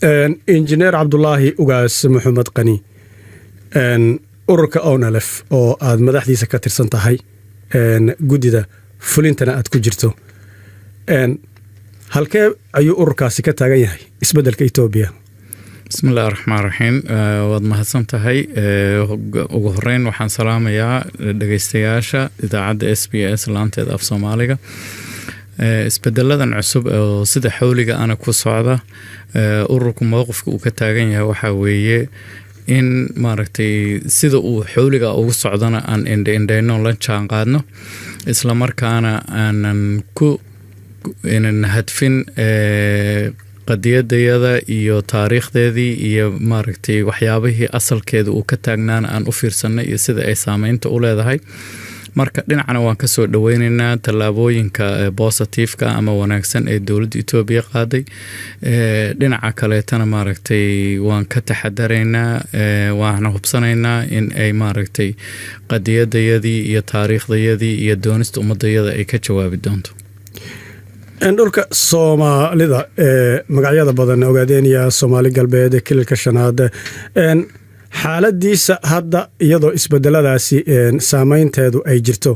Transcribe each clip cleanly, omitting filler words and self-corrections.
injineer Cabdullaahi Ugaas Maxamed Qani ururka ONLF oo aad madaxdiisa ka tirsan tahay gudida fulintana aad ku jirto halkee ayuu ururkaasi ka taagan yahay isbeddelka Itoobiya? bismillaahir rahmaanir rahiim waad mahadsantahay ugu horeyn waxaan salaamayaa dhageystayaasha idaacadda SBS laanteeda af Soomaaliga isbedeladan cusub oo sida xawliga ana ku socda ururku mowqifka uu ka taagan yahay waxa weeye in maaragtay sida uu xawliga ugu socdana aan indheeyno la jaan qaadno isla markaana aanan ku inaan hadfin qadiyadayada iyo taariikhdeedii iyo maaragtay waxyaabihii asalkeeda uu ka taagnaana aan u fiirsanay iyo sida ay saameynta u leedahay marka dhinacna waan ka soo dhaweynaynaa tallaabooyinka positive-ka ama wanaagsan ee dowladda Itoobiya qaaday dhinaca kaleetana maaragtay waan ka taxadaraynaa waan hubsanaynaa in ay maaragtay qadiyadayadii iyo taariikhdayadii iyo doonista ummadayada ay ka jawaabi doonto dhulka Soomaalida magacyada badan ogaadeenaya Soomaali galbeed kililka shanaad xaaladiisa hadda iyadoo isbedeladaasi saameynteedu ay jirto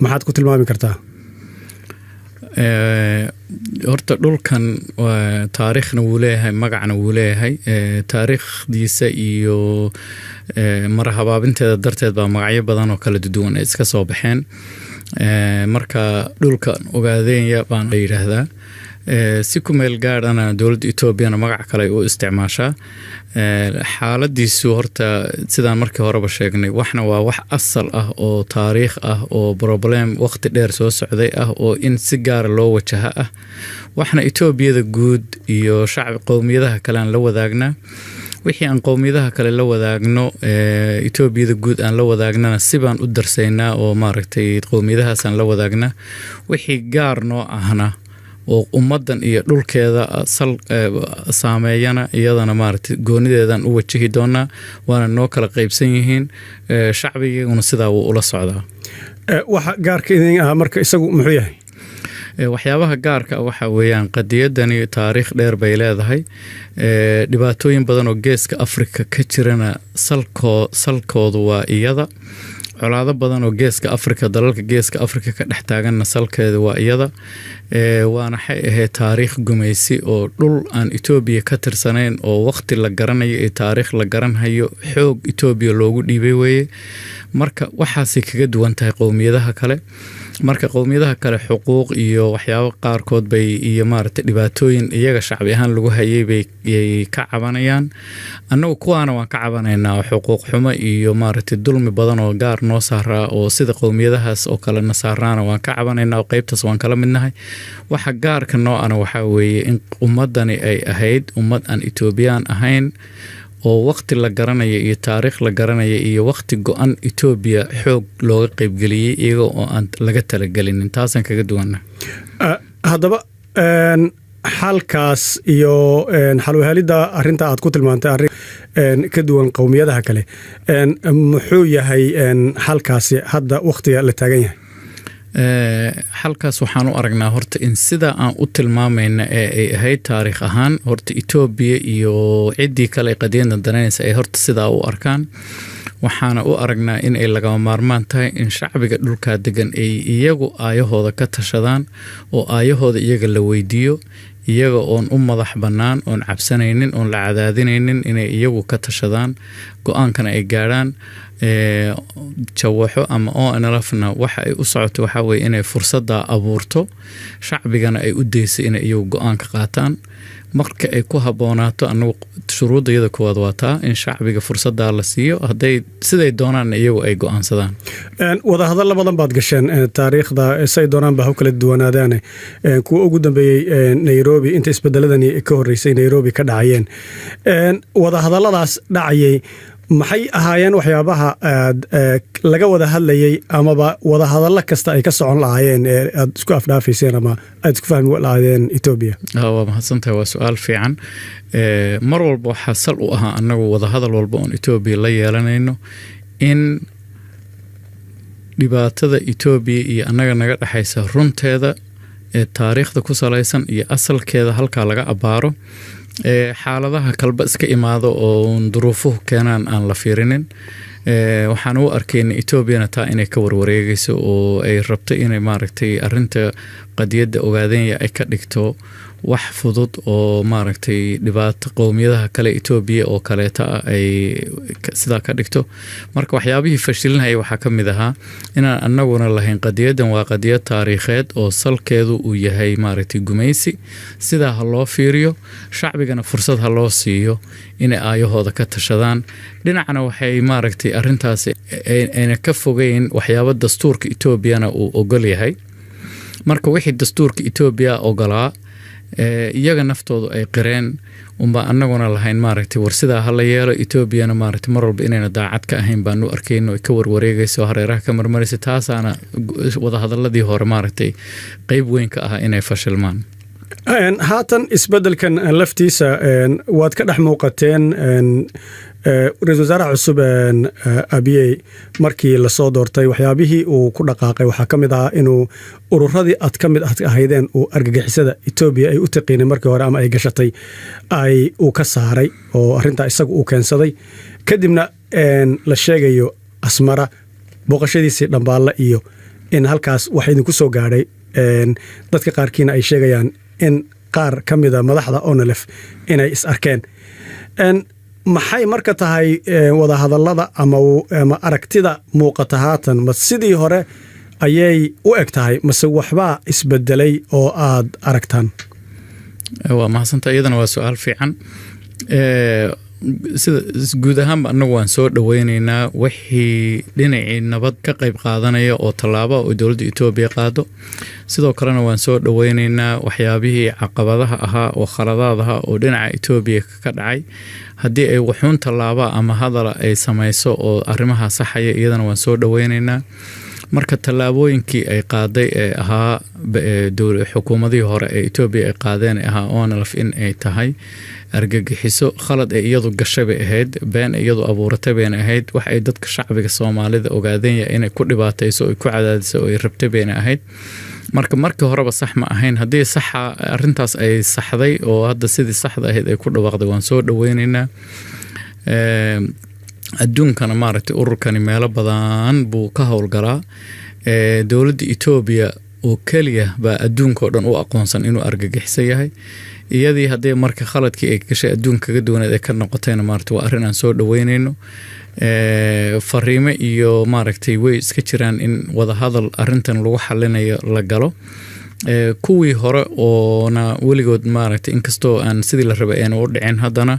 maxaad ku tilmaami kartaa? horta dhulkan waa taariikhna wuu leeyahay magacna wuu leeyahay taariikhdiisa iyo marhabaabinteeda darteed baa magacyo badan oo kala duwan ay iska soo baxeen marka dhulka ogaadeenaya baan la yiraahdaa si ku meel gaarana dowladda Itoobiya magac kale u isticmaashaa xaaladiisu horta sidaan markii horeba sheegnay waxna waa wax asal ah oo taariikh ah oo problem waqti dheer soo socday ah oo in si gaar loo wajaha ah waxna Itoobiyada guud iyo shacab qowmiyadaha kale aan la wadaagnaa wixii aan qowmiyadaha kale la wadaagno Itoobiyada guud aan la wadaagnana sibaan u darsaynaa oo maaragtay qowmiyadahaas aan la wadaagna wixii gaar noo ahna oo ummadan iyo dhulkeeda saameeyana iyadana maaragtay goonideedan u wajihi doonaa waana noo kala qaybsan yihiin shacbiguna sidaa uu ula socdaa waxa gaarka idin ah marka isagu muxuu yahay waxyaabaha gaarka waxa weeyaan qadiyadani taariikh dheer bay leedahay dhibaatooyin badan oo geeska Afrika ka jirana salkoodu waa iyada colaado badan oo geeska Afrika dalalka geeska Afrika ka dhex taagan salkeeda waa iyada waana ahayd taariikh gumaysi oo dhul aan Itoobiya ka tirsanayn oo waqti la garanayo ee taariikh la garanayo xoog Itoobiya loogu dhiibay weeye marka waxaasi kaga duwan tahay qowmiyadaha kale marka qowmiyadaha kale xuquuq iyo waxyaabo qaarkood bay iyo maaragtay dhibaatooyin iyaga shacbi ahaan lagu hayay bay ka cabanayaan annagu kuwaana waan ka cabanaynaa xuquuq xumo iyo maaragtay dulmi badan oo gaar noo saaraa oo sida qowmiyadahaas oo kale nasaaraana waan ka cabanaynaa qaybtaas waan kala midnahay waxa gaarka noo ana waxa weeye in ummadani ay ahayd ummad aan Itoobiyaan ahayn oo waqti la garanayo iyo taariikh la garanayo iyo waqti go'an Itoobiya xoog looga qayb galiyay iyaga oo aan laga tala galin taasan kaga duwanna haddaba xalkaas iyo xal u helida arinta aad ku tilmaantay arin ka duwan qowmiyadaha kale muxuu yahay xalkaasi hadda waqtiga la taagan yahay halkaas waxaan u aragnaa horta in sida aan u tilmaamayna ee ay ahayd taariikh ahaan horta Itoobiya iyo cidii kale qadiyada danaysa ay horta sida u arkaan waxaana u aragnaa in ay laga maarmaan tahay in shacbiga dhulka degan ay iyagu aayahooda ka tashadaan oo aayahooda iyaga la weydiiyo iyaga oon u madax bannaan oon cabsanaynin oon la cadaadinaynin inay iyagu ka tashadaan go'aankana ay gaaraan jawaxo ama ONLFna waxa ay u socoto waxa weeye inay fursada abuurto shacbigana ay u deysay inay iyagu go'aan ka qaataan marka ay ku haboonaato anagu shuruudayada koowaad wataa in shacbiga fursada la siiyo haday siday doonaan iyagu ay go'aansadaan wada hadal badan baad gasheen taariikhda say doonaan ba kala duwanaadaan kuwa ugu dambeeyay Nairobi inta isbedeladani ka horeysay Nairobi ka dhacayeen wada hadalladaas dhacayay maxay ahaayeen waxyaabaha laga wada hadlayay amaba wada hadallo kasta ay ka socon lahaayeen aad isku afdhaafiseen ama aad isku fahmi lahaayeen Itoobiya waa mahadsantahay waa su'aal fiican mar walba waxa sal u ahaa anagu wada hadal walba oo Itoobiya la yeelanayno in dhibaatada Itoobiya iyo anaga naga dhaxaysa runteeda ee taariikhda ku salaysan iyo asalkeeda halka laga abaaro xaaladaha kalba iska imaado oo duruufuhu keenaan aan la fiirinin. waxaan u arkayna Ethiopiana taa inay ka warwareegayso oo ay rabto inay maaragtay arinta qadiyada ogaadeen ay ka dhigto wax fudud oo maaragtay dhibaato qowmiyadaha kale Ethiopia oo kaleeta ay sida ka dhigto. marka waxyaabihii fashilinahay waxa kamid ahaa inaan annaguna lahayn qadiyadan waa qadiyad taariikheed oo salkeedu uu yahay maaragtay gumaysi, sida loo fiiriyo shacbigana fursad loo siiyo in ay aayahooda ka tashadaan. dhinacna waxay maaragtay arintaas ayna ka fogeyn waxyaabo dastuurka Ethiopiana uu ogol yahay. marka wixii dastuurka Ethiopia ogolaa iyaga naftoodu ay qireen umba annaguna lahayn maaragtay war sida hala yeelo. Ethiopiana maaragtay mar walba inayna daacad ka ahayn baan u arkayno ka warwareegayso hareeraha ka marmaraysa. taasaana wada hadaladii hore maaragtay qayb weyn ka ah inay fashilmaan. haatan isbedelkan laftiisa waad ka dhex muuqateen ra-iisul wasaaraha cusub Abiy markii la soo doortay waxyaabihii uu ku dhaqaaqay waxaa ka mid ah inuu ururadii aad ka mid ahaydeen uu argagixisada Ethiopia ay u taqiinay markii hore ama ay gashatay uu ka saaray oo arinta isagu uu keensaday. kadibna la sheegayo Asmara booqashadiisii Dhambaale iyo in halkaas wax idinku soo gaadhay. dadka qaarkiina ay sheegayaan in qaar ka mid ah madaxda ONLF inay is arkeen. maxay marka tahay wada hadallada ama aragtida muuqata haatan ma sidii hore ayay u eg tahay mase waxbaa isbedelay oo aad aragtaan? waa mahadsantahay, iyadana waa su'aal fiican. sida guud ahaan annagu waan soo dhaweynaynaa wixii dhinacii nabad ka qayb qaadanaya oo tallaabo oo dowladda Ethiopia qaado. sidoo kalena waan soo dhaweynaynaa waxyaabihii caqabadaha ahaa oo khaladaadaha oo dhinaca Ethiopia ka dhacay haddii ay wuxuun tallaabo ama hadal ay samayso oo arrimaha saxaya iyadana waan soo dhaweynaynaa. marka tallaabooyinkii ay qaaday ee ahaa xukuumadii hore ee Ethiopia ay qaadeen ahaa ONLF in ay tahay argagixiso khalad ee iyadu gashay bay ahayd, been iyadu abuuratay bay ahayd, wax ay dadka shacbiga Soomaalida ogaadeen inay ku dhibaatayso oo ku cadaadiso oo ay rabtay bay ahayd. markii horeba sax ma ahayn. haddii saxa arintaas ay saxday oo hadda sidii saxda ahayd ay ku dhawaaqday waan soo dhaweynaynaa. adduunkana maaragtay ururkani meelo badan buu ka howlgalaa. dowladda Ethiopia oo kaliya baa adduunka oo dhan u aqoonsan inuu argagixiso yahay. iyadii haddii marka khaladkii ay gashay adduunka kaga duwaneed ay ka noqotayna maaragtay waa arrin aan soo dhaweynayno. fariimo iyo maaragtay way iska jiraan in wada hadal arrintan lagu xalinayo la galo. kuwii hore oona weligood maaragtay inkastoo aan sidii la rabay aan u dhicin haddana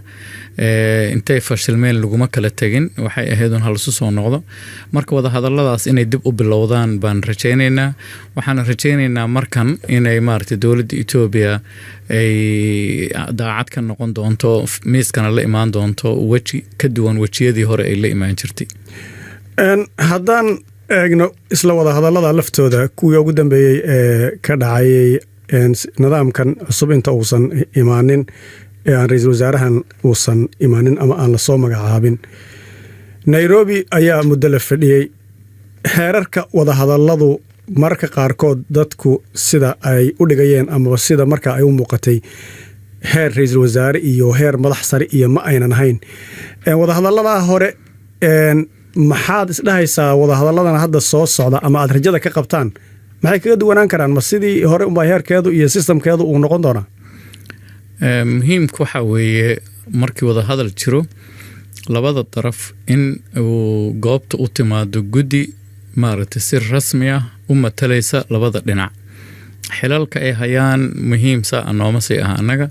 intay fashilmeen laguma kala tegin, waxay ahayd un halasu soo noqdo. marka wada hadalladaas inay dib u bilowdaan baan rajaynaynaa. waxaan rajaynaynaa markan inay maaragtay dowladda Ethiopia ay daacad ka noqon doonto, miiskana la imaan doonto weji ka duwan wejiyadii hore ay la imaan jirtay. haddaan eegno isla wada hadallada laftooda kuwii ugu dambeeyey ee ka dhacayay nidaamkan cusub inta uusan imaanin ee aan ra-iisul wasaarahan uusan imaanin ama aan la soo magacaabin, Nairobi ayaa muddo la fadhiyey. heerarka wada hadalladu marka qaarkood dadku sida ay u dhigayeen ama sida marka ay u muuqatay heer ra-iisul wasaare iyo heer madax sare iyo ma aynan ahayn. wada hadallada hore maxaad isdhahaysaa wada hadalladan hadda soo socda ama aad rajada ka qabtaan maxay kaga duwanaan karaan? ma sidii hore unbaa heerkeedu iyo systemkeedu uu noqon doonaa? muhiimku waxa weeye markii wada hadal jiro labada daraf in uu goobta u timaado guddi maaragtay si rasmi ah u matalaysa labada dhinac. xilalka ay hayaan muhiimsa anooma sii ah annaga.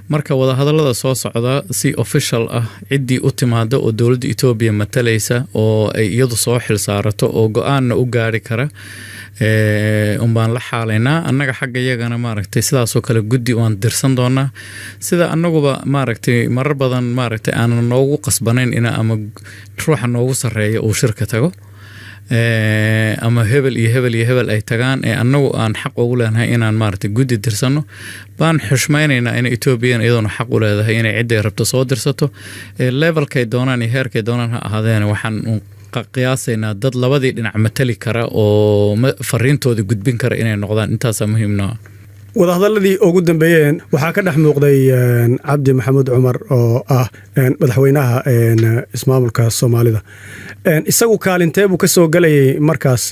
marka wada hadallada soo socda si official ah ciddii u timaado oo dowladda Ethiopia matalaysa oo ay iyadu soo xil saarato oo go'aanna u gaari kara baan la xaalaynaa. annaga xagga iyagana maaragtay sidaasoo kale guddi waan dirsan doonaa. sida annaguba maaragtay marar badan maaragtay aanan noogu qasbanayn ama ruuxa noogu sarreeya uu shirka tago ama hebel iyo hebel ay tagaan ee annagu aan xaq ugu leenahay inaan maaragtay guddi dirsano baan xushmaynaynaa in Ethiopia iyaduna xaq u leedahay inay cidday rabto soo dirsato. levelkay doonaan iyo heerkay doonaan ha ahaadeen waxaan qiyaasaynaa dad labadii dhinac matali kara oo fariintooda gudbin kara inay noqdaan. intaasaa muhiimna. wadahadaladii ugu dambeeyeen waxaa ka dhex muuqday cabdi maxamuud cumar oo ah madaxweynaha ismaamulka Soomaalida isagu kaalintee buu ka soo galayay markaas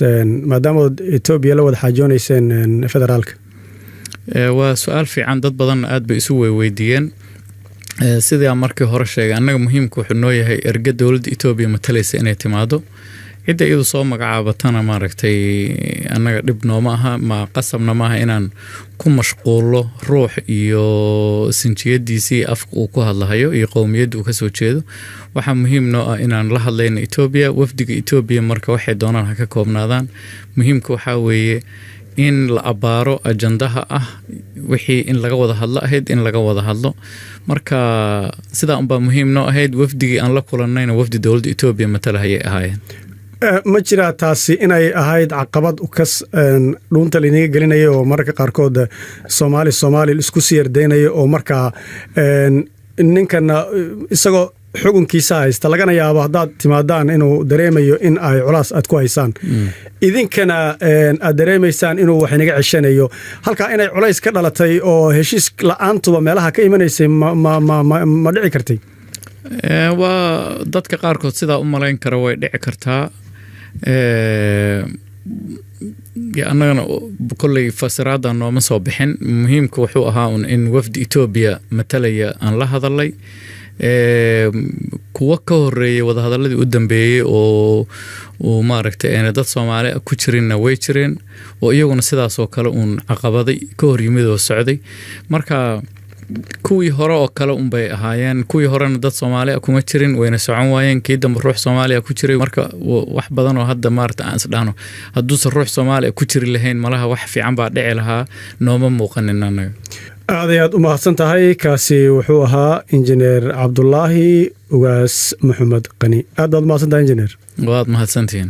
maadaama Itoobiya la wada xajoonayseen federaalka waa su'aal fiican dad badan aad bay isu weydiiyeen sidii aan markii hore sheegay annaga muhiimku wuxuu noo yahay erga dawladda Itoobiya matalaysa inay timaado cidda iyadu soo magacaabatana maaragtay annaga dhib nooma aha ma qasabna maaha inaan ku mashquulo ruux iyo sinjiyadiisii afka uu ku hadlahayo iyo qowmiyadda uu ka soo jeedo waxaa muhiim noo ah inaan la hadlayno Itoobiya wafdiga Itoobiya marka waxay doonaan ha ka koobnaadaan muhiimka waxaa weeye in la abaaro ajandaha ah wixii in laga wada hadlo ahayd in laga wada hadlo marka sidaa unbaa muhiim noo ahayd wafdigii aan la kulannayna wafdi dowladda Itoobiya matalahayay ahaayeen ma jiraa taasi inay ahayd caqabad u kas dhuunta linaga gelinayo oo marka qaarkood Soomaali isku siyaardeynayo oo marka ninkana isagoo xukunkiisa haysta lagana yaabo haddaad timaadaan inuu dareemayo in ay culaas aad ku haysaan idinkana aad dareemaysaan inuu wax inaga ceshanayo halka inay culays ka dhalatay oo heshiis la'aantuba meelaha ka imanaysay ma dhici kartay waa dadka qaarkood sidaa u malayn kara way dhici kartaa annagana kolley fasiraadda nooma soo bixin muhiimka wuxuu ahaa in wafdi Itoobiya matalaya aan la hadalay kuwa ka horeeyay wadahadaladii u dambeeyay oo maaragtay dad Soomaali ku jirina way jireen oo iyaguna sidaas oo kale caqabaday ka hor yimid oo socday marka kuwii hore oo kale bay ahaayeen kuwii horena dad Soomaali kuma jirin wayna socon waayeen kii dambe ruux Soomaali ku jiray marka wax badan oo hadda maarta aan isdhaano hadduu ruux Soomaali ku jiri lahayn malaha wax fiican baa dhici lahaa nooma muuqanin anaga aad u mahadsan tahay kaasi wuxuu ahaa injineer Cabdullaahi Ugaas Maxamed Qani aad mahadsan tahay injineer waad mahadsantiin